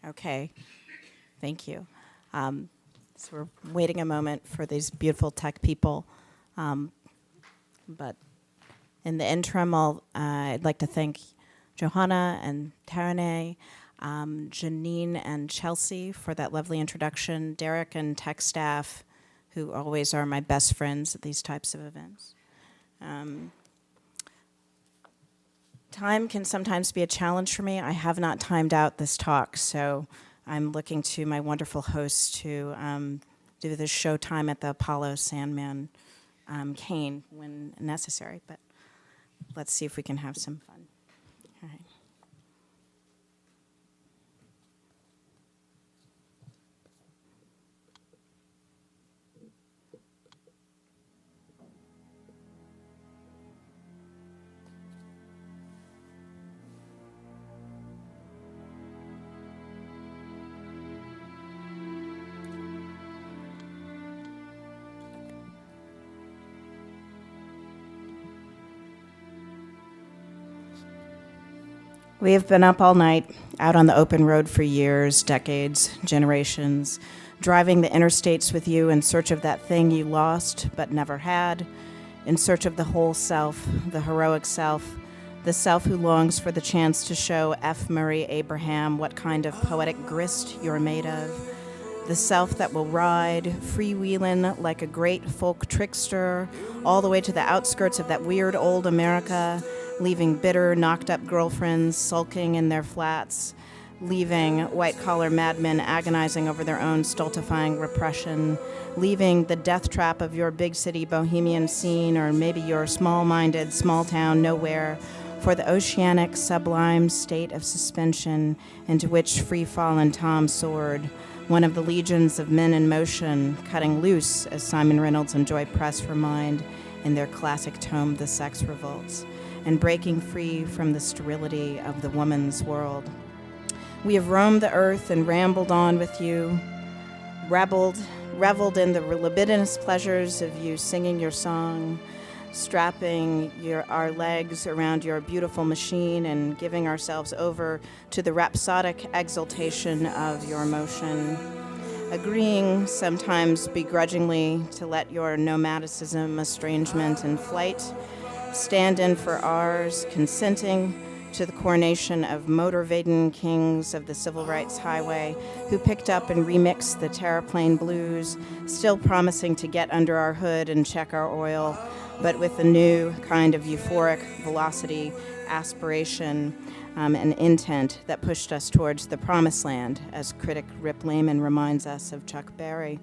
Okay, thank you. So we're waiting a moment for these beautiful tech people. Um, but in the interim, I'd like to thank Johanna and Tarane, Janine and Chelsea for that lovely introduction, Derek and tech staff, who always are my best friends at these types of events. Time can sometimes be a challenge for me. I have not timed out this talk, so I'm looking to my wonderful host to do this show time at the Apollo Sandman cane when necessary, but let's see if we can have some fun. All right. We have been up all night, out on the open road for years, decades, generations, driving the interstates with you in search of that thing you lost but never had, in search of the whole self, the heroic self, the self who longs for the chance to show F. Murray Abraham what kind of poetic grist you're made of, the self that will ride, freewheeling like a great folk trickster, all the way to the outskirts of that weird old America, leaving bitter, knocked-up girlfriends sulking in their flats, leaving white-collar madmen agonizing over their own stultifying repression, leaving the death trap of your big city bohemian scene, or maybe your small-minded small town nowhere, for the oceanic sublime state of suspension into which free-fallen Tom soared, one of the legions of men in motion, cutting loose, as Simon Reynolds and Joy Press remind in their classic tome, The Sex Revolts, and breaking free from the sterility of the woman's world. We have roamed the earth and rambled on with you, reveled in the libidinous pleasures of you singing your song, strapping our legs around your beautiful machine and giving ourselves over to the rhapsodic exultation of your motion, agreeing sometimes begrudgingly to let your nomadicism, estrangement, and flight stand in for ours, consenting to the coronation of motor-laden kings of the civil rights highway who picked up and remixed the Terraplane blues, still promising to get under our hood and check our oil, but with a new kind of euphoric velocity, aspiration, and intent that pushed us towards the promised land, as critic Rip Lehman reminds us of Chuck Berry.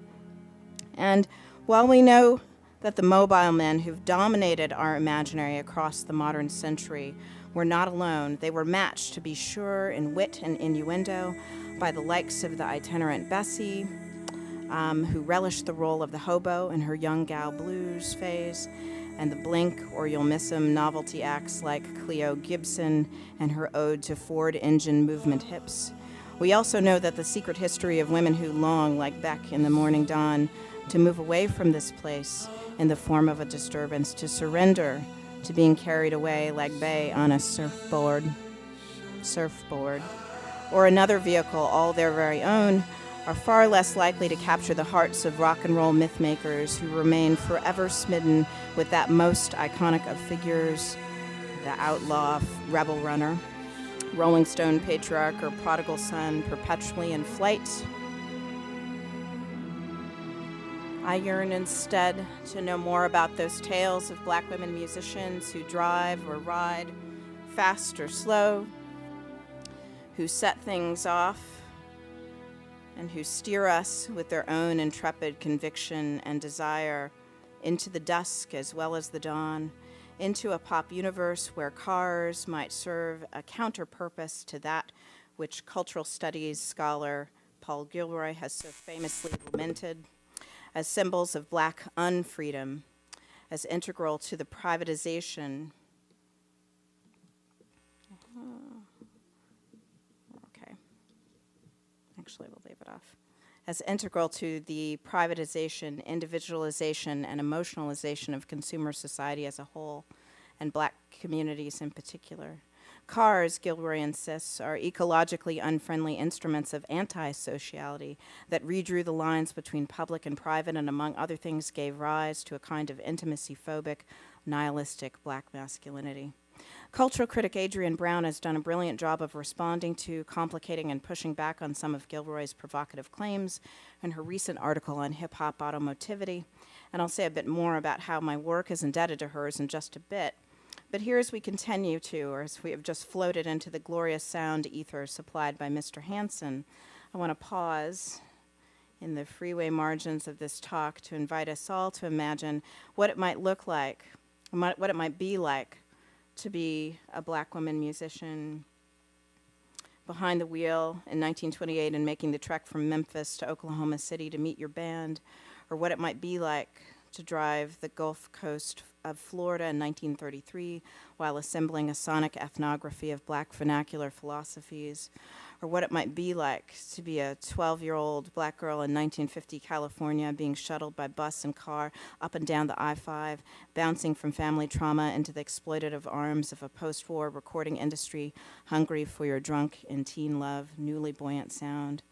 And while we know that the mobile men who've dominated our imaginary across the modern century were not alone, they were matched, to be sure, in wit and innuendo by the likes of the itinerant Bessie, who relished the role of the hobo in her Young Gal Blues phase, and the blink or you'll miss 'em novelty acts like Cleo Gibson and her ode to Ford engine movement hips. We also know that the secret history of women who long, like Beck in The Morning Dawn, to move away from this place in the form of a disturbance, to surrender to being carried away like Bay on a surfboard, or another vehicle all their very own, are far less likely to capture the hearts of rock and roll mythmakers who remain forever smitten with that most iconic of figures, the outlaw rebel runner, Rolling Stone patriarch or prodigal son, perpetually in flight. I yearn instead to know more about those tales of black women musicians who drive or ride, fast or slow, who set things off, and who steer us with their own intrepid conviction and desire into the dusk as well as the dawn, into a pop universe where cars might serve a counter-purpose to that which cultural studies scholar Paul Gilroy has so famously lamented as symbols of black unfreedom, as integral to the privatization. Okay. Actually, we'll leave it off. As integral to the privatization, individualization, and emotionalization of consumer society as a whole, and black communities in particular. Cars, Gilroy insists, are ecologically unfriendly instruments of anti-sociality that redrew the lines between public and private and, among other things, gave rise to a kind of intimacy-phobic, nihilistic black masculinity. Cultural critic Adrienne Brown has done a brilliant job of responding to, complicating, and pushing back on some of Gilroy's provocative claims in her recent article on hip-hop automotivity. And I'll say a bit more about how my work is indebted to hers in just a bit. But here, as we continue to, or as we have just floated into the glorious sound ether supplied by Mr. Hansen, I want to pause in the freeway margins of this talk to invite us all to imagine what it might look like, what it might be like to be a black woman musician behind the wheel in 1928 and making the trek from Memphis to Oklahoma City to meet your band, or what it might be like to drive the Gulf Coast of Florida in 1933 while assembling a sonic ethnography of black vernacular philosophies, or what it might be like to be a 12-year-old black girl in 1950 California being shuttled by bus and car up and down the I-5, bouncing from family trauma into the exploitative arms of a post-war recording industry hungry for your drunk and teen love, newly buoyant sound.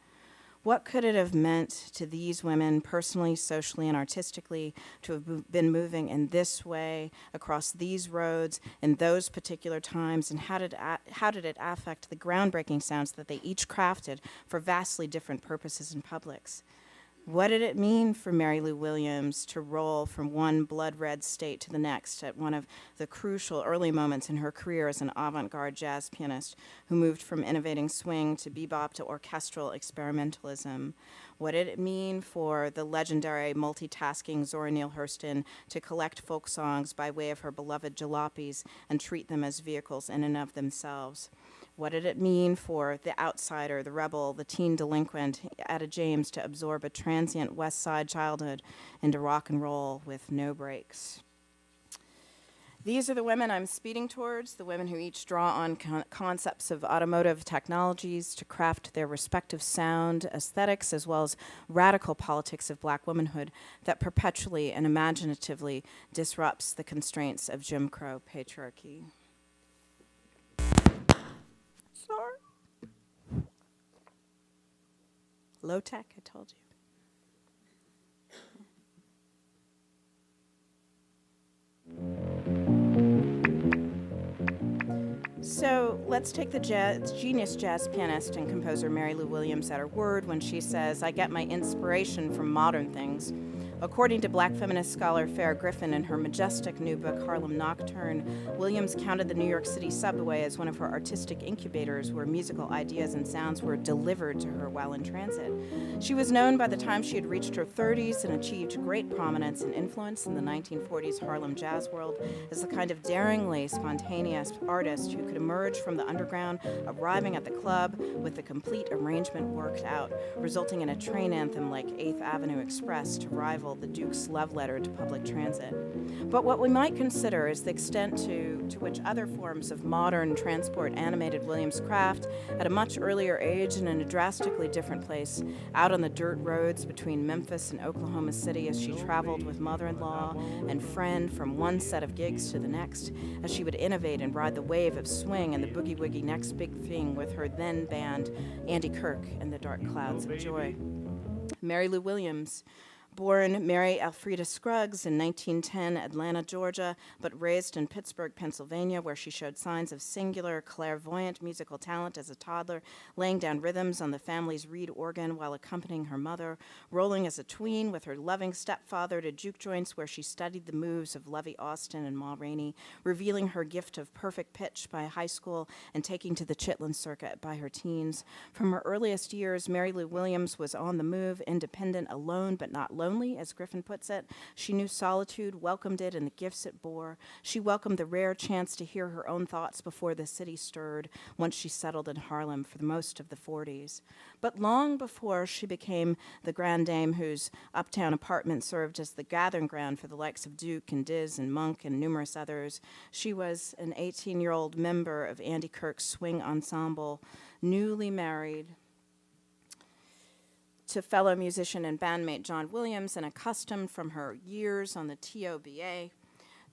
What could it have meant to these women personally, socially, and artistically to have been moving in this way across these roads in those particular times, and how did it affect the groundbreaking sounds that they each crafted for vastly different purposes and publics? What did it mean for Mary Lou Williams to roll from one blood-red state to the next at one of the crucial early moments in her career as an avant-garde jazz pianist who moved from innovating swing to bebop to orchestral experimentalism? What did it mean for the legendary multitasking Zora Neale Hurston to collect folk songs by way of her beloved jalopies and treat them as vehicles in and of themselves? What did it mean for the outsider, the rebel, the teen delinquent, Etta James to absorb a transient West Side childhood into rock and roll with no brakes? These are the women I'm speeding towards, the women who each draw on concepts of automotive technologies to craft their respective sound aesthetics, as well as radical politics of black womanhood that perpetually and imaginatively disrupts the constraints of Jim Crow patriarchy. Sorry. Low tech, I told you. So let's take the genius jazz pianist and composer Mary Lou Williams at her word when she says, "I get my inspiration from modern things." According to black feminist scholar Farrah Griffin in her majestic new book, Harlem Nocturne, Williams counted the New York City subway as one of her artistic incubators where musical ideas and sounds were delivered to her while in transit. She was known by the time she had reached her 30s and achieved great prominence and influence in the 1940s Harlem jazz world as the kind of daringly spontaneous artist who could emerge from the underground, arriving at the club with the complete arrangement worked out, resulting in a train anthem like 8th Avenue Express to rival the Duke's love letter to public transit. But what we might consider is the extent to which other forms of modern transport animated Williams' craft at a much earlier age and in a drastically different place, out on the dirt roads between Memphis and Oklahoma City as she traveled with mother-in-law and friend from one set of gigs to the next, as she would innovate and ride the wave of swing and the boogie-woogie next big thing with her then band Andy Kirk and the Dark Clouds of Joy. Mary Lou Williams, born Mary Elfrida Scruggs in 1910, Atlanta, Georgia, but raised in Pittsburgh, Pennsylvania, where she showed signs of singular, clairvoyant musical talent as a toddler, laying down rhythms on the family's reed organ while accompanying her mother, rolling as a tween with her loving stepfather to juke joints where she studied the moves of Lovey Austin and Ma Rainey, revealing her gift of perfect pitch by high school and taking to the Chitlin circuit by her teens. From her earliest years, Mary Lou Williams was on the move, independent, alone, but not lonely, as Griffin puts it. She knew solitude, welcomed it, and the gifts it bore. She welcomed the rare chance to hear her own thoughts before the city stirred, once she settled in Harlem for the most of the 40s. But long before she became the grande dame whose uptown apartment served as the gathering ground for the likes of Duke and Diz and Monk and numerous others, she was an 18-year-old member of Andy Kirk's swing ensemble, newly married to fellow musician and bandmate John Williams, and accustomed from her years on the TOBA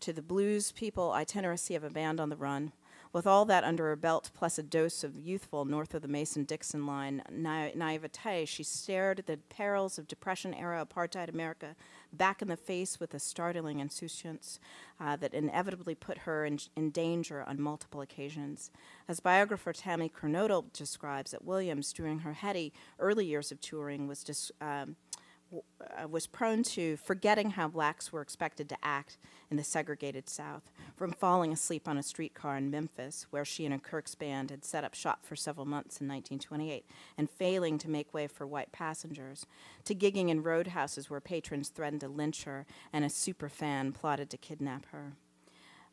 to the blues people itineracy of a band on the run. With all that under her belt, plus a dose of youthful north of the Mason-Dixon line naivete, she stared at the perils of Depression-era apartheid America back in the face with a startling insouciance that inevitably put her in danger on multiple occasions. As biographer Tammy Kernodle describes it, Williams, during her heady early years of touring, was prone to forgetting how blacks were expected to act in the segregated South, from falling asleep on a streetcar in Memphis, where she and her Kirk's band had set up shop for several months in 1928, and failing to make way for white passengers, to gigging in roadhouses where patrons threatened to lynch her and a superfan plotted to kidnap her.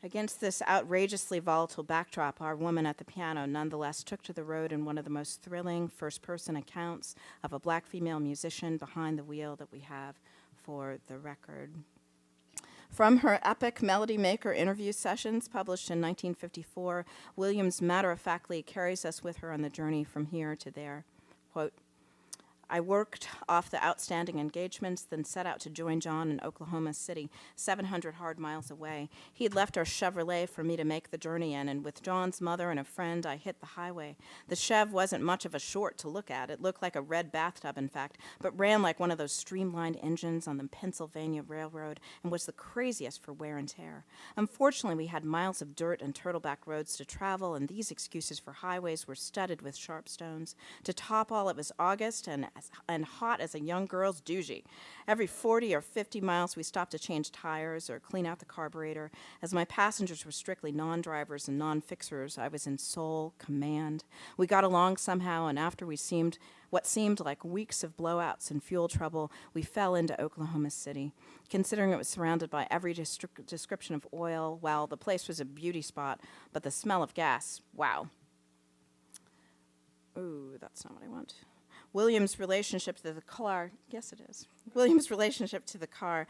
Against this outrageously volatile backdrop, our woman at the piano nonetheless took to the road in one of the most thrilling first-person accounts of a black female musician behind the wheel that we have for the record. From her epic Melody Maker interview sessions published in 1954, Williams matter-of-factly carries us with her on the journey from here to there. Quote, I worked off the outstanding engagements, then set out to join John in Oklahoma City, 700 hard miles away. He had left our Chevrolet for me to make the journey in, and with John's mother and a friend, I hit the highway. The Chev wasn't much of a short to look at. It looked like a red bathtub, in fact, but ran like one of those streamlined engines on the Pennsylvania Railroad and was the craziest for wear and tear. Unfortunately, we had miles of dirt and turtleback roads to travel, and these excuses for highways were studded with sharp stones. To top all, it was August and hot as a young girl's doogie. Every 40 or 50 miles, we stopped to change tires or clean out the carburetor. As my passengers were strictly non-drivers and non-fixers, I was in sole command. We got along somehow, and after what seemed like weeks of blowouts and fuel trouble, we fell into Oklahoma City. Considering it was surrounded by every description of oil, while the place was a beauty spot, but the smell of gas, wow. Ooh, that's not what I want. Williams' relationship to the car, yes it is. Williams' relationship to the car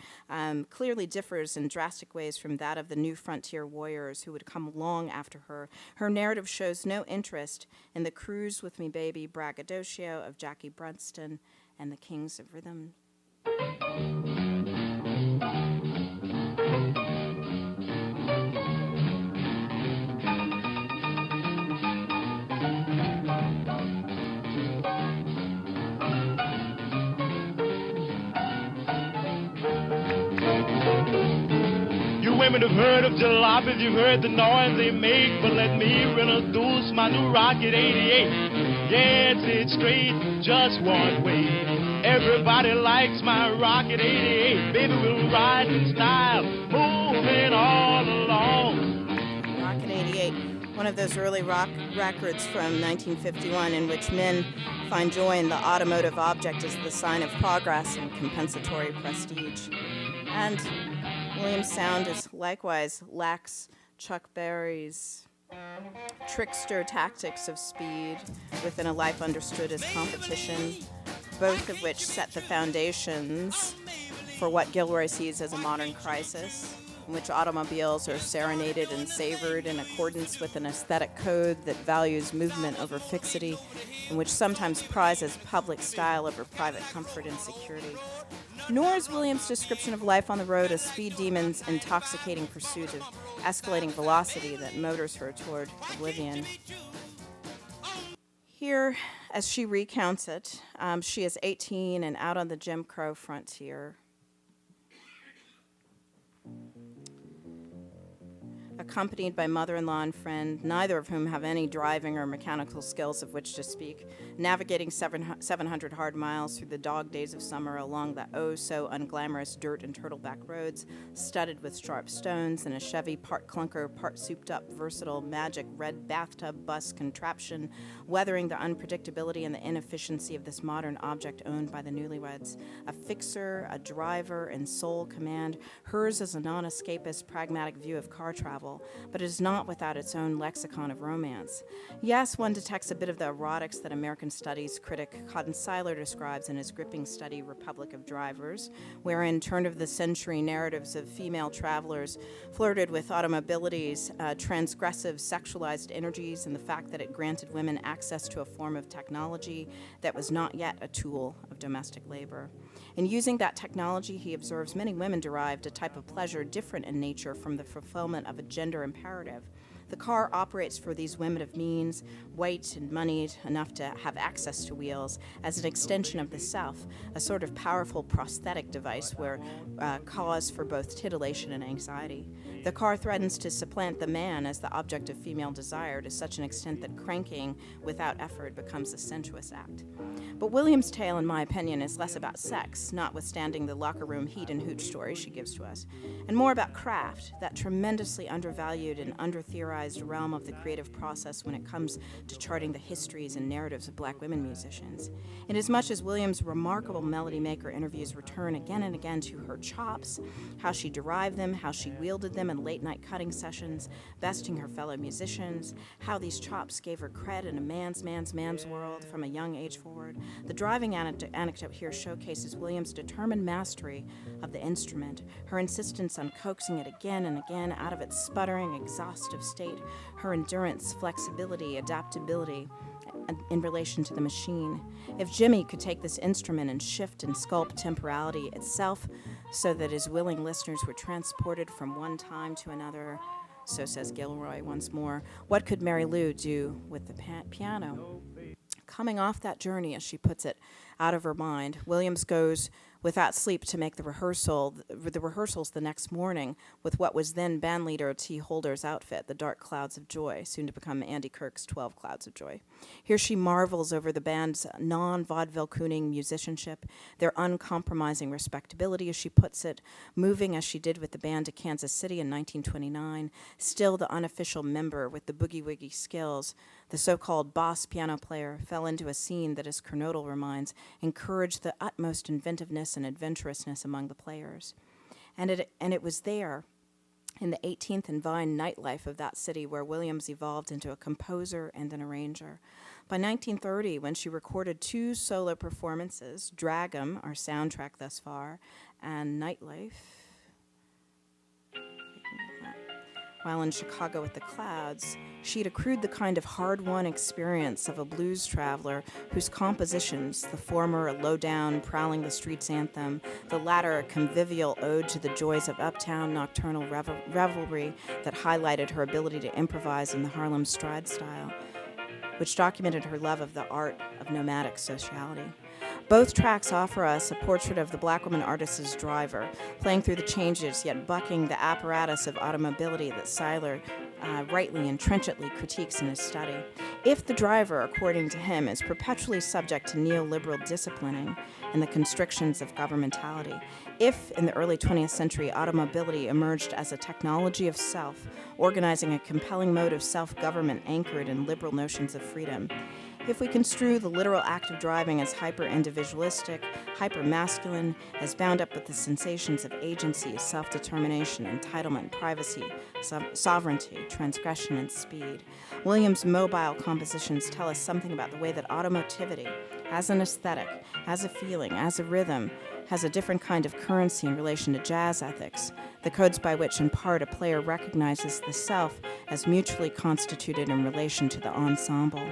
clearly differs in drastic ways from that of the new frontier warriors who would come long after her. Her narrative shows no interest in the Cruise With Me Baby braggadocio of Jackie Brunstone and the Kings of Rhythm. Women have heard of jalopies, you've heard the noise they make, but let me introduce my new Rocket 88. Yes, it's straight, just one way. Everybody likes my Rocket 88. Baby, we'll ride in style, moving all along. Rocket 88, one of those early rock records from 1951 in which men find joy in the automotive object as the sign of progress and compensatory prestige. And Williams' sound is likewise lacks Chuck Berry's trickster tactics of speed within a life understood as competition, both of which set the foundations for what Gilroy sees as a modern crisis, in which automobiles are serenaded and savored in accordance with an aesthetic code that values movement over fixity, and which sometimes prizes public style over private comfort and security. Nor is Williams' description of life on the road a speed demon's intoxicating pursuit of escalating velocity that motors her toward oblivion. Here, as she recounts it, she is 18 and out on the Jim Crow frontier. Accompanied by mother-in-law and friend, neither of whom have any driving or mechanical skills of which to speak, navigating 700 hard miles through the dog days of summer along the oh-so-unglamorous dirt and turtleback roads, studded with sharp stones, and a Chevy part clunker, part souped-up, versatile, magic red bathtub bus contraption, weathering the unpredictability and the inefficiency of this modern object owned by the newlyweds. A fixer, a driver, and sole command, hers is a non-escapist, pragmatic view of car travel, but it is not without its own lexicon of romance. Yes, one detects a bit of the erotics that American studies critic Cotton Seiler describes in his gripping study Republic of Drivers, wherein turn-of-the-century narratives of female travelers flirted with automobility's transgressive sexualized energies and the fact that it granted women access to a form of technology that was not yet a tool of domestic labor. In using that technology, he observes many women derived a type of pleasure different in nature from the fulfillment of a gender imperative. The car operates for these women of means, white and moneyed enough to have access to wheels, as an extension of the South, a sort of powerful prosthetic device where cause for both titillation and anxiety. The car threatens to supplant the man as the object of female desire to such an extent that cranking without effort becomes a sensuous act. But Williams' tale, in my opinion, is less about sex, notwithstanding the locker room heat and hooch story she gives to us, and more about craft, that tremendously undervalued and under-theorized realm of the creative process when it comes to charting the histories and narratives of black women musicians. Inasmuch as Williams' remarkable melody maker interviews return again and again to her chops, how she derived them, how she wielded them in late-night cutting sessions, besting her fellow musicians, how these chops gave her cred in a man's world from a young age forward. The driving anecdote here showcases Williams' determined mastery of the instrument, her insistence on coaxing it again and again out of its sputtering, exhaustive state, her endurance, flexibility, adaptability in relation to the machine. If Jimmy could take this instrument and shift and sculpt temporality itself so that his willing listeners were transported from one time to another, so says Gilroy once more, what could Mary Lou do with the piano? Coming off that journey, as she puts it, out of her mind, Williams goes without sleep to make the rehearsals the next morning with what was then bandleader T. Holder's outfit, the Dark Clouds of Joy, soon to become Andy Kirk's 12 Clouds of Joy. Here she marvels over the band's non-vaudeville cooning musicianship, their uncompromising respectability, as she puts it, moving as she did with the band to Kansas City in 1929, still the unofficial member with the boogie-woogie skills. The so-called boss piano player fell into a scene that, as Kernodle reminds, encouraged the utmost inventiveness and adventurousness among the players. And it was there, in the 18th and Vine nightlife of that city, where Williams evolved into a composer and an arranger. By 1930, when she recorded 2 solo performances, Drag 'Em, our soundtrack thus far, and Nightlife, while in Chicago with the Clouds, she'd accrued the kind of hard-won experience of a blues traveler whose compositions, the former a low-down, prowling the streets anthem, the latter a convivial ode to the joys of uptown nocturnal revelry that highlighted her ability to improvise in the Harlem stride style, which documented her love of the art of nomadic sociality. Both tracks offer us a portrait of the black woman artist's driver, playing through the changes yet bucking the apparatus of automobility that Seiler rightly and trenchantly critiques in his study. If the driver, according to him, is perpetually subject to neoliberal disciplining and the constrictions of governmentality, if in the early 20th century automobility emerged as a technology of self, organizing a compelling mode of self-government anchored in liberal notions of freedom, if we construe the literal act of driving as hyper-individualistic, hyper-masculine, as bound up with the sensations of agency, self-determination, entitlement, privacy, sovereignty, transgression, and speed, Williams' mobile compositions tell us something about the way that automotivity, as an aesthetic, as a feeling, as a rhythm, has a different kind of currency in relation to jazz ethics, the codes by which, in part, a player recognizes the self as mutually constituted in relation to the ensemble.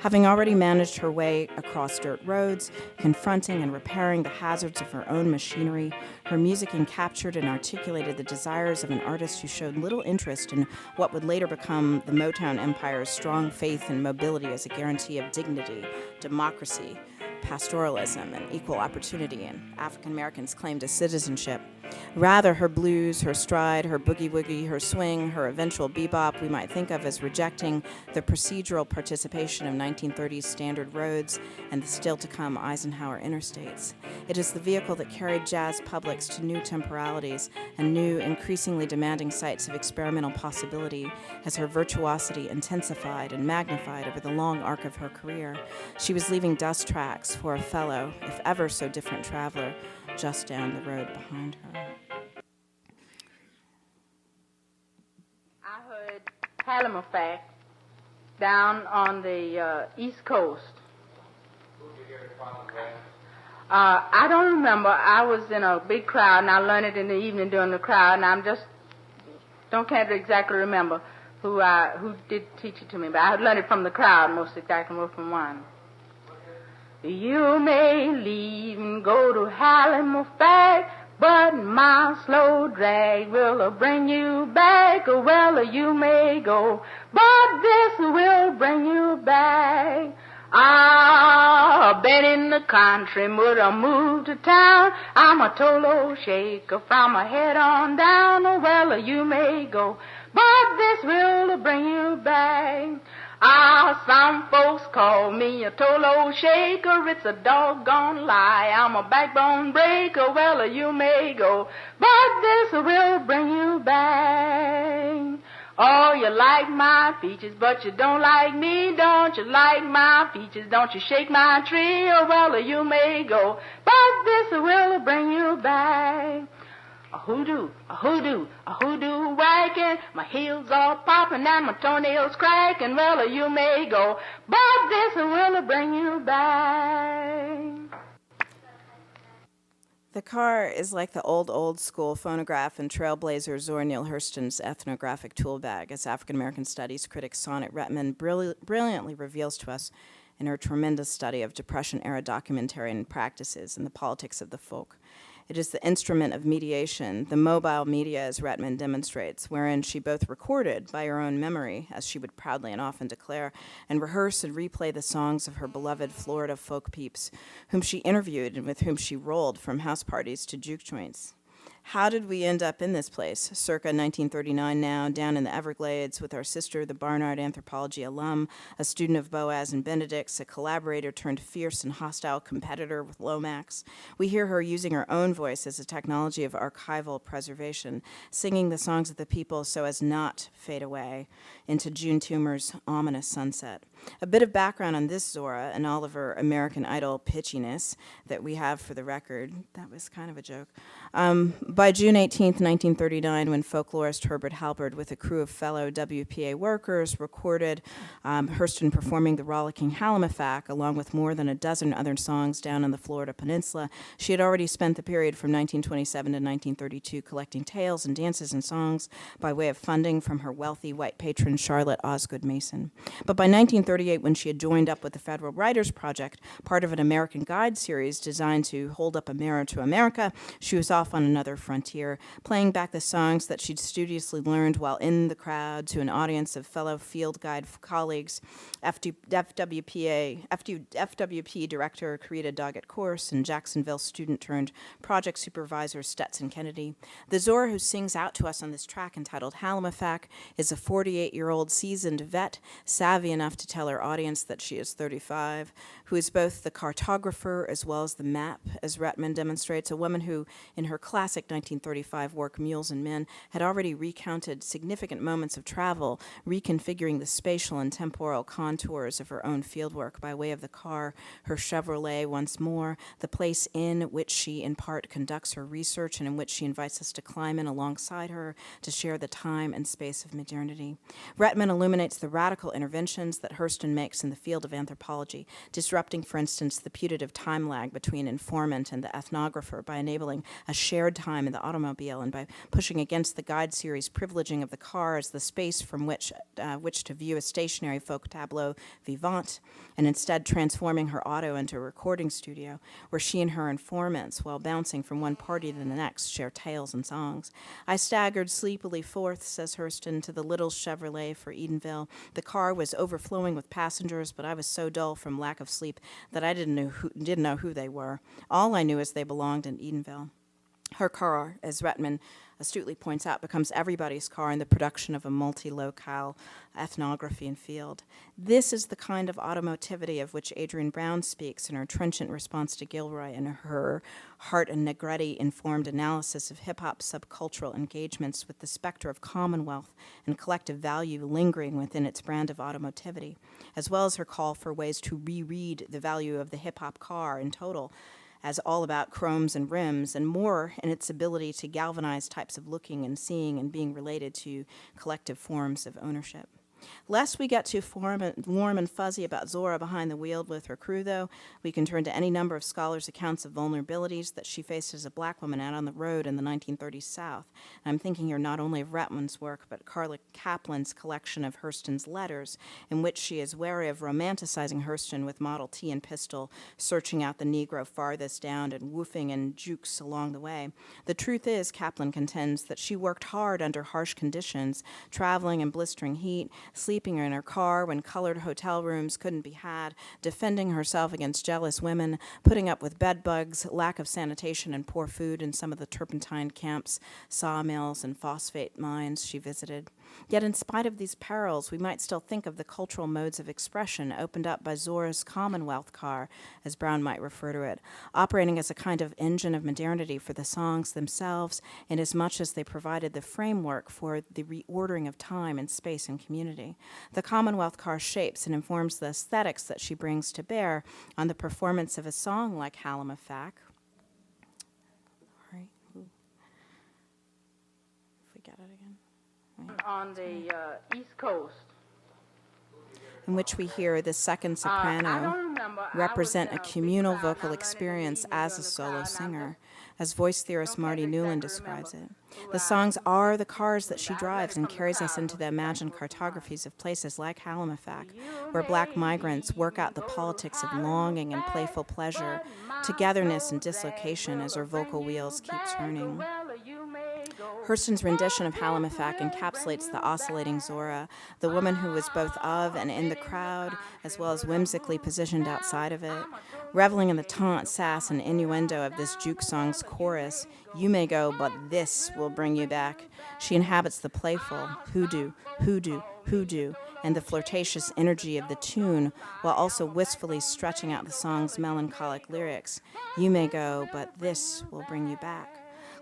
Having already managed her way across dirt roads, confronting and repairing the hazards of her own machinery, her music encaptured and articulated the desires of an artist who showed little interest in what would later become the Motown Empire's strong faith in mobility as a guarantee of dignity, democracy, pastoralism, and equal opportunity, and African Americans' claim to citizenship. Rather, her blues, her stride, her boogie-woogie, her swing, her eventual bebop we might think of as rejecting the procedural participation of 1930s standard roads and the still-to-come Eisenhower interstates. It is the vehicle that carried jazz publics to new temporalities and new, increasingly demanding sites of experimental possibility as her virtuosity intensified and magnified over the long arc of her career. She was leaving dust tracks for a fellow, if ever so different traveler, just down the road behind her. I heard Halifax down on the East Coast. Who did you hear it from? I don't remember. I was in a big crowd, and I learned it in the evening during the crowd, and can't exactly remember who did teach it to me, but I learned it from the crowd most exactly, more from one. You may leave and go to Halifax, but my slow drag will bring you back. Well, you may go, but this will bring you back. I've been in the country, but I moved to town. I'm a Tolo shaker from my head on down. Well, you may go, but this will bring you back. Some folks call me a Tolo shaker. It's a doggone lie. I'm a backbone breaker. Well, you may go, but this will bring you back. Oh, you like my peaches, but you don't like me. Don't you like my peaches? Don't you shake my tree? Oh, well, you may go, but this will bring you back. A hoodoo, a hoodoo, a hoodoo whacking. My heels all popping and my toenails cracking. Well, you may go, but this will bring you back. The car is like the old school phonograph and trailblazer Zora Neale Hurston's ethnographic tool bag, as African American studies critic Sonnet Retman brilliantly reveals to us in her tremendous study of Depression-era documentarian practices and the politics of the folk. It is the instrument of mediation, the mobile media, as Retman demonstrates, wherein she both recorded by her own memory, as she would proudly and often declare, and rehearse and replay the songs of her beloved Florida folk peeps, whom she interviewed and with whom she rolled from house parties to juke joints. How did we end up in this place, circa 1939 now, down in the Everglades with our sister, the Barnard anthropology alum, a student of Boas and Benedict's, a collaborator turned fierce and hostile competitor with Lomax? We hear her using her own voice as a technology of archival preservation, singing the songs of the people so as not fade away into June Toomer's ominous sunset. A bit of background on this Zora and all of her American Idol pitchiness that we have for the record. That was kind of a joke. By June 18th, 1939, when folklorist Herbert Halberd with a crew of fellow WPA workers recorded Hurston performing the rollicking Halimafak, along with more than a dozen other songs down on the Florida Peninsula, she had already spent the period from 1927 to 1932 collecting tales and dances and songs by way of funding from her wealthy white patron Charlotte Osgood Mason. But by 1938, when she had joined up with the Federal Writers Project, part of an American Guide series designed to hold up a mirror to America, she was off on another frontier, playing back the songs that she'd studiously learned while in the crowd to an audience of fellow field guide colleagues, FWP director Carita Doggett Course and Jacksonville student turned project supervisor Stetson Kennedy. The Zora who sings out to us on this track entitled Halimafak is a 48-year-old seasoned vet, savvy enough to tell her audience that she is 35, who is both the cartographer as well as the map, as Retman demonstrates, a woman who, in her classic 1935 work Mules and Men, had already recounted significant moments of travel, reconfiguring the spatial and temporal contours of her own fieldwork by way of the car, her Chevrolet once more, the place in which she in part conducts her research and in which she invites us to climb in alongside her to share the time and space of modernity. Retman illuminates the radical interventions that Hurston makes in the field of anthropology, disrupting, for instance, the putative time lag between informant and the ethnographer by enabling a shared time in the automobile and by pushing against the guide series privileging of the car as the space from which to view a stationary folk tableau vivant, and instead transforming her auto into a recording studio where she and her informants, while bouncing from one party to the next, share tales and songs. I staggered sleepily forth, says Hurston, to the little Chevrolet for Edenville. The car was overflowing with passengers, but I was so dull from lack of sleep that I didn't know who they were. All I knew is they belonged in Edenville. Her car, as Retman astutely points out, becomes everybody's car in the production of a multi-locale ethnography and field. This is the kind of automotivity of which Adrienne Brown speaks in her trenchant response to Gilroy and her Hart and Negretti-informed analysis of hip-hop subcultural engagements with the specter of commonwealth and collective value lingering within its brand of automotivity, as well as her call for ways to reread the value of the hip-hop car in total, as all about chromes and rims, and more in its ability to galvanize types of looking and seeing and being related to collective forms of ownership. Lest we get too warm and fuzzy about Zora behind the wheel with her crew, though, we can turn to any number of scholars' accounts of vulnerabilities that she faced as a black woman out on the road in the 1930s South. And I'm thinking here not only of Retman's work, but Carla Kaplan's collection of Hurston's letters, in which she is wary of romanticizing Hurston with Model T and pistol, searching out the Negro farthest down and woofing and jukes along the way. The truth is, Kaplan contends, that she worked hard under harsh conditions, traveling in blistering heat, sleeping in her car when colored hotel rooms couldn't be had, defending herself against jealous women, putting up with bed bugs, lack of sanitation, and poor food in some of the turpentine camps, sawmills, and phosphate mines she visited. Yet in spite of these perils, we might still think of the cultural modes of expression opened up by Zora's Commonwealth car, as Brown might refer to it, operating as a kind of engine of modernity for the songs themselves, inasmuch as they provided the framework for the reordering of time and space and community. The Commonwealth car shapes and informs the aesthetics that she brings to bear on the performance of a song like Hallam-a-Fack. If we get it again. On the East Coast. In which we hear the second soprano represent a communal vocal experience as a solo singer, as voice theorist Marty Newland describes it. The songs are the cars that she drives and carries us into the imagined cartographies of places like Hallam-a-Fack, where black migrants work out the politics of longing and playful pleasure, togetherness and dislocation as her vocal wheels keep turning. Hurston's rendition of Hallam-a-Fack encapsulates the oscillating Zora, the woman who was both of and in the crowd, as well as whimsically positioned outside of it. Reveling in the taunt, sass, and innuendo of this juke song's chorus, "You may go, but this will bring you back," she inhabits the playful, hoodoo, hoodoo, hoodoo, and the flirtatious energy of the tune, while also wistfully stretching out the song's melancholic lyrics. "You may go, but this will bring you back."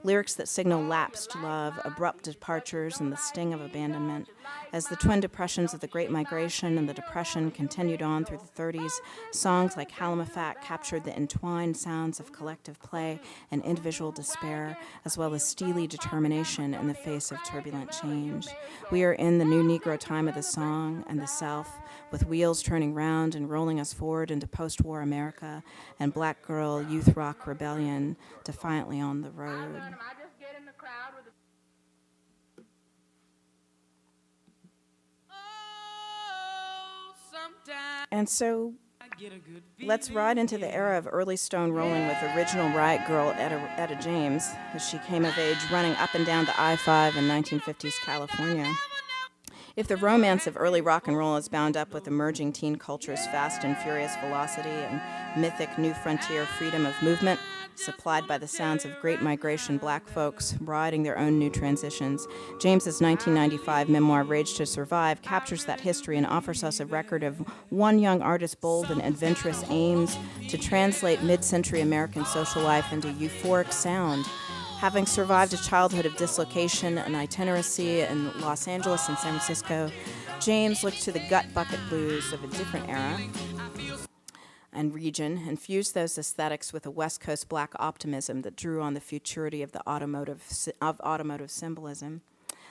Lyrics that signal lapsed love, abrupt departures, and the sting of abandonment. As the twin depressions of the Great Migration and the Depression continued on through the 30s, songs like Hallam-a-Fack captured the entwined sounds of collective play and individual despair, as well as steely determination in the face of turbulent change. We are in the new Negro time of the song and the self, with wheels turning round and rolling us forward into post-war America and black girl youth rock rebellion defiantly on the road. I just get in the crowd with And so let's ride into the era of early stone rolling with original riot girl Etta James, as she came of age running up and down the I-5 in 1950s California. If the romance of early rock and roll is bound up with emerging teen culture's fast and furious velocity and mythic new frontier freedom of movement, supplied by the sounds of great migration black folks riding their own new transitions, James's 1995 memoir, Rage to Survive, captures that history and offers us a record of one young artist's bold and adventurous aims to translate mid-century American social life into euphoric sound. Having survived a childhood of dislocation and itineracy in Los Angeles and San Francisco, James looked to the gut bucket blues of a different era and region and fused those aesthetics with a West Coast black optimism that drew on the futurity of the automotive symbolism.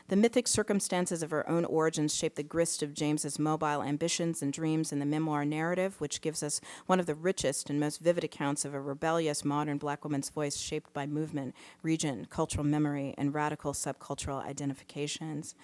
The mythic circumstances of her own origins shape the grist of James's mobile ambitions and dreams in the memoir narrative, which gives us one of the richest and most vivid accounts of a rebellious modern black woman's voice shaped by movement, region, cultural memory, and radical subcultural identifications.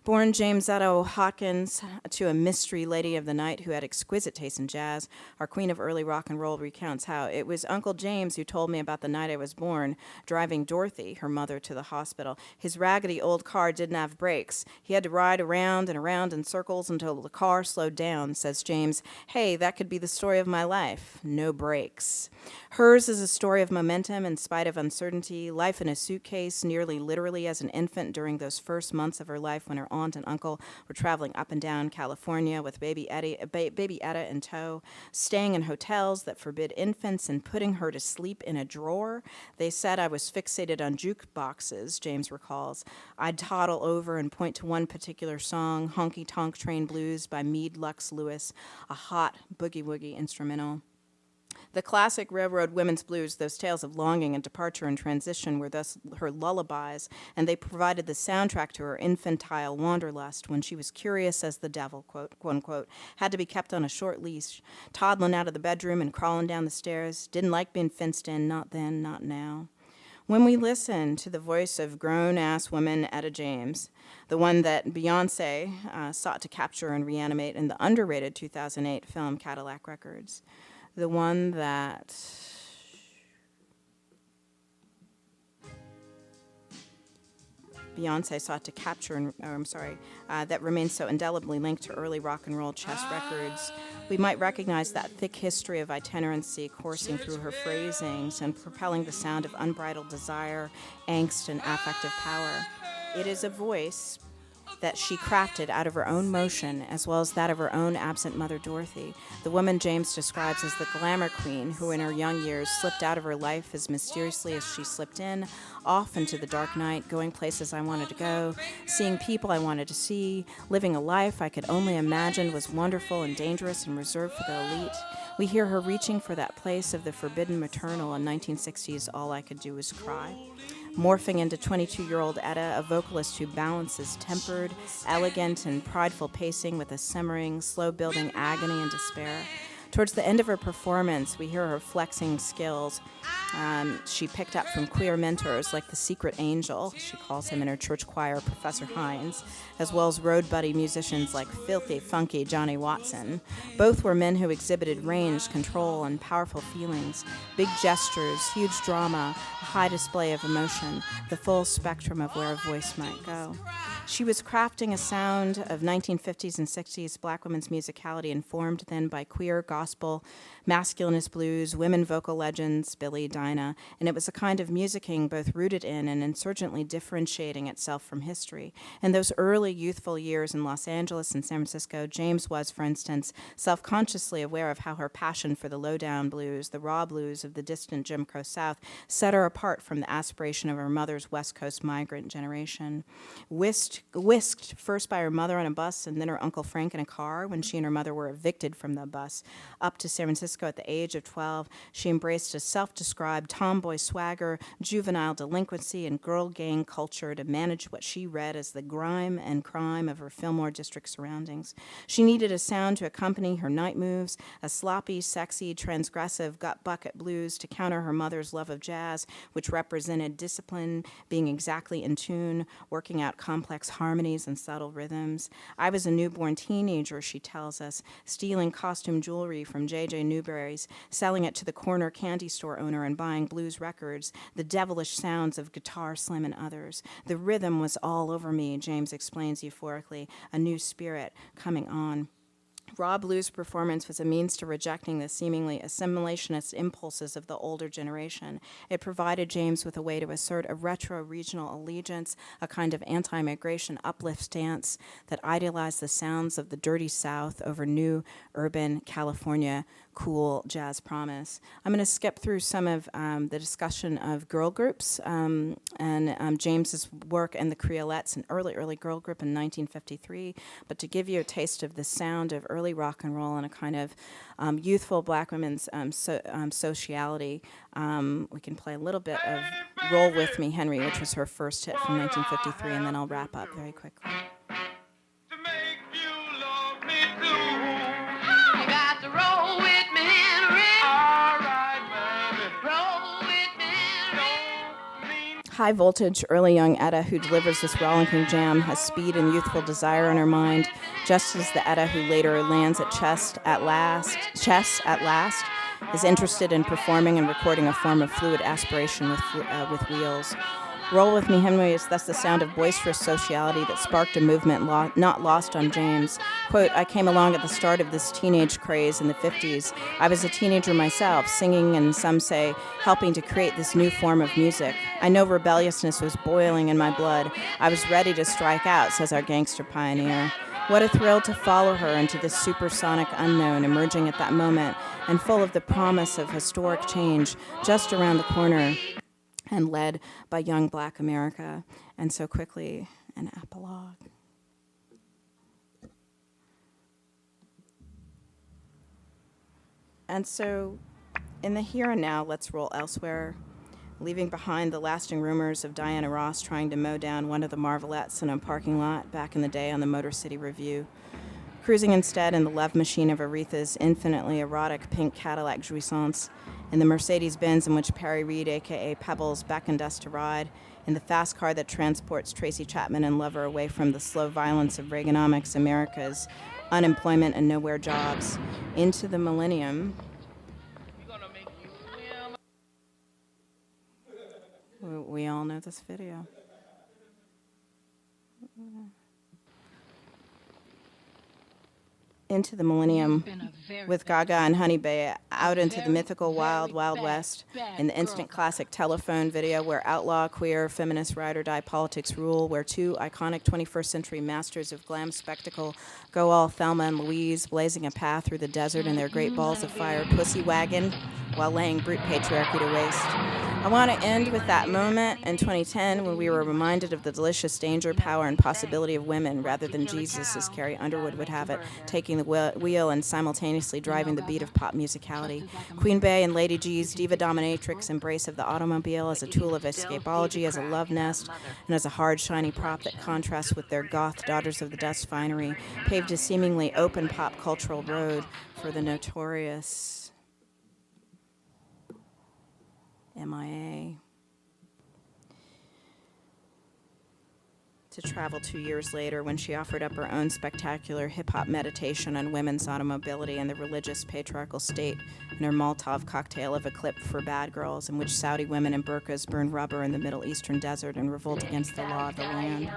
Born James Otto Hawkins to a mystery lady of the night who had exquisite taste in jazz, our queen of early rock and roll recounts how it was Uncle James who told me about the night I was born, driving Dorothy, her mother, to the hospital. His raggedy old car didn't have brakes. He had to ride around and around in circles until the car slowed down, says James. Hey, that could be the story of my life. No brakes. Hers is a story of momentum in spite of uncertainty, life in a suitcase, nearly literally as an infant during those first months of her life when her aunt and uncle were traveling up and down California with baby Etta in tow, staying in hotels that forbid infants and putting her to sleep in a drawer. They said I was fixated on jukeboxes, James recalls. I'd toddle over and point to one particular song, Honky Tonk Train Blues by Meade Lux Lewis, a hot boogie-woogie instrumental. The classic railroad women's blues, those tales of longing and departure and transition, were thus her lullabies, and they provided the soundtrack to her infantile wanderlust when she was curious as the devil, quote unquote, had to be kept on a short leash, toddling out of the bedroom and crawling down the stairs, didn't like being fenced in, not then, not now. When we listen to the voice of grown-ass woman Etta James, the one that Beyonce sought to capture and reanimate in the underrated 2008 film Cadillac Records, the one that Beyonce sought to capture, that remains so indelibly linked to early rock and roll chess records, we might recognize that thick history of itinerancy coursing through her phrasings and propelling the sound of unbridled desire, angst, and affective power. It is a voice that she crafted out of her own motion as well as that of her own absent mother Dorothy, the woman James describes as the glamour queen who in her young years slipped out of her life as mysteriously as she slipped in, off into the dark night, going places I wanted to go, seeing people I wanted to see, living a life I could only imagine was wonderful and dangerous and reserved for the elite. We hear her reaching for that place of the forbidden maternal in 1960's All I Could Do Was Cry. Morphing into 22-year-old Etta, a vocalist who balances tempered, elegant, and prideful pacing with a simmering, slow-building agony and despair. Towards the end of her performance, we hear her flexing skills she picked up from queer mentors like the Secret Angel, she calls him in her church choir, Professor Hines, as well as road buddy musicians like Filthy Funky Johnny Watson. Both were men who exhibited range, control, and powerful feelings, big gestures, huge drama, a high display of emotion, the full spectrum of where a voice might go. She was crafting a sound of 1950s and 60s black women's musicality informed then by queer gospel, masculinist blues, women vocal legends, Billy, Dinah, and it was a kind of musicking both rooted in and insurgently differentiating itself from history. In those early youthful years in Los Angeles and San Francisco, James was, for instance, self-consciously aware of how her passion for the low-down blues, the raw blues of the distant Jim Crow South, set her apart from the aspiration of her mother's West Coast migrant generation. Whisked first by her mother on a bus and then her Uncle Frank in a car when she and her mother were evicted from the bus, up to San Francisco at the age of 12, she embraced a self-described tomboy swagger, juvenile delinquency, and girl gang culture to manage what she read as the grime and crime of her Fillmore district surroundings. She needed a sound to accompany her night moves, a sloppy, sexy, transgressive gut bucket blues to counter her mother's love of jazz, which represented discipline, being exactly in tune, working out complex harmonies and subtle rhythms. I was a newborn teenager, she tells us, stealing costume jewelry from J.J. Newberry's, selling it to the corner candy store owner and buying blues records, the devilish sounds of Guitar Slim and others. The rhythm was all over me, James explains euphorically, a new spirit coming on. Raw blues performance was a means to rejecting the seemingly assimilationist impulses of the older generation. It provided James with a way to assert a retro-regional allegiance, a kind of anti-migration uplift stance that idealized the sounds of the dirty South over new urban California cool jazz promise. I'm going to skip through some of the discussion of girl groups and James's work and the Creolettes, an early girl group in 1953, but to give you a taste of the sound of early rock and roll and a kind of youthful black women's sociality, we can play a little bit of Roll With Me, Henry, which was her first hit from 1953, and then I'll wrap up very quickly. High voltage, early young Etta, who delivers this rollicking jam, has speed and youthful desire in her mind, just as the Etta who later lands at Chess at Last, is interested in performing and recording a form of fluid aspiration with wheels. Roll With Me, Henry is thus the sound of boisterous sociality that sparked a movement not lost on James. Quote, I came along at the start of this teenage craze in the 50s. I was a teenager myself, singing and some say helping to create this new form of music. I know rebelliousness was boiling in my blood. I was ready to strike out, says our gangster pioneer. What a thrill to follow her into this supersonic unknown emerging at that moment and full of the promise of historic change just around the corner, and led by young black America. And so quickly, an epilogue. And so In the here and now, let's roll elsewhere, leaving behind the lasting rumors of Diana Ross trying to mow down one of the Marvelettes in a parking lot back in the day on the Motor City Review. Cruising instead in the love machine of Aretha's infinitely erotic pink Cadillac Jouissance, in the Mercedes-Benz in which Perry Reed, a.k.a. Pebbles, beckoned us to ride, in the fast car that transports Tracy Chapman and Lover away from the slow violence of Reaganomics America's unemployment and nowhere jobs, into the millennium. We all know this video. Into the millennium with Gaga and Honey Bay out into the mythical wild, wild west in the instant classic Telephone video where outlaw, queer, feminist, ride or die politics rule, where two iconic 21st century masters of glam spectacle go all Thelma and Louise, blazing a path through the desert in their great balls of fire pussy wagon while laying brute patriarchy to waste. I want to end with that moment in 2010 when we were reminded of the delicious danger, power, and possibility of women rather than Jesus, as Carrie Underwood would have it, taking the wheel and simultaneously driving the beat of pop musicality. Queen Bey and Lady G's diva dominatrix embrace of the automobile as a tool of escapology, as a love nest, and as a hard, shiny prop that contrasts with their goth Daughters of the Dust finery, paved a seemingly open pop cultural road for the notorious MIA to travel 2 years later when she offered up her own spectacular hip-hop meditation on women's automobility and the religious patriarchal state in her Molotov cocktail of a clip for Bad Girls, in which Saudi women in burqas burn rubber in the Middle Eastern desert and revolt against the law of the land.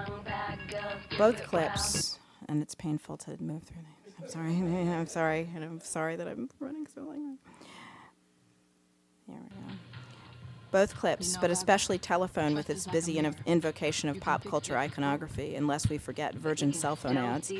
Both clips, and it's painful to move through these. I'm sorry that I'm running so long. Here we go. Both clips, but especially Telephone with its busy invocation of pop culture iconography, and lest we forget virgin cell phone ads,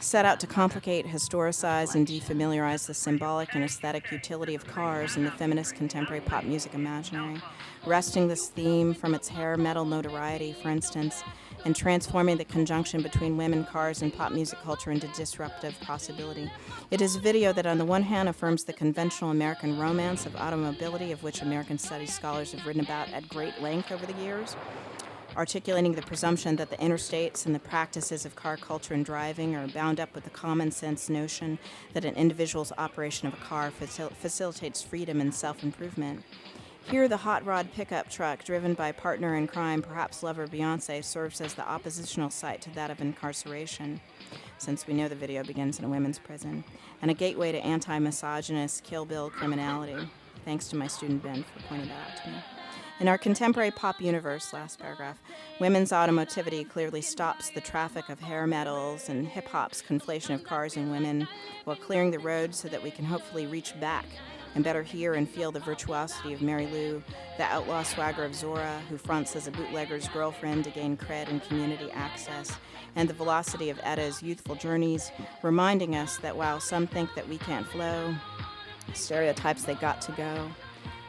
set out to complicate, historicize, and defamiliarize the symbolic and aesthetic utility of cars in the feminist contemporary pop music imaginary, wresting this theme from its hair metal notoriety, for instance, and transforming the conjunction between women, cars, and pop music culture into disruptive possibility. It is a video that on the one hand affirms the conventional American romance of automobility, of which American studies scholars have written about at great length over the years, articulating the presumption that the interstates and the practices of car culture and driving are bound up with the common sense notion that an individual's operation of a car facilitates freedom and self-improvement. Here, the hot rod pickup truck, driven by partner in crime, perhaps lover Beyonce, serves as the oppositional site to that of incarceration, since we know the video begins in a women's prison, and a gateway to anti-misogynist Kill Bill criminality. Thanks to my student Ben for pointing that out to me. In our contemporary pop universe, last paragraph, women's automotivity clearly stops the traffic of hair metals and hip-hop's conflation of cars and women while clearing the road so that we can hopefully reach back and better hear and feel the virtuosity of Mary Lou, the outlaw swagger of Zora, who fronts as a bootlegger's girlfriend to gain cred and community access, and the velocity of Etta's youthful journeys, reminding us that while some think that we can't flow, stereotypes they got to go.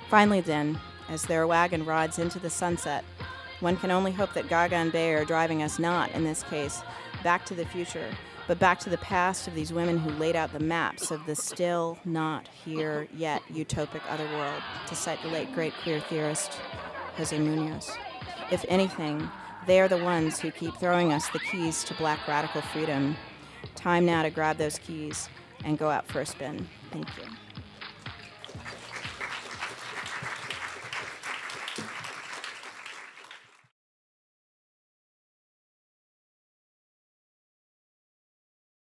Finally then, as their wagon rides into the sunset, one can only hope that Gaga and Bey are driving us not, in this case, back to the future, but back to the past of these women who laid out the maps of the still not here yet utopic other world, to cite the late great queer theorist Jose Munoz. If anything, they are the ones who keep throwing us the keys to black radical freedom. Time now to grab those keys and go out for a spin. Thank you.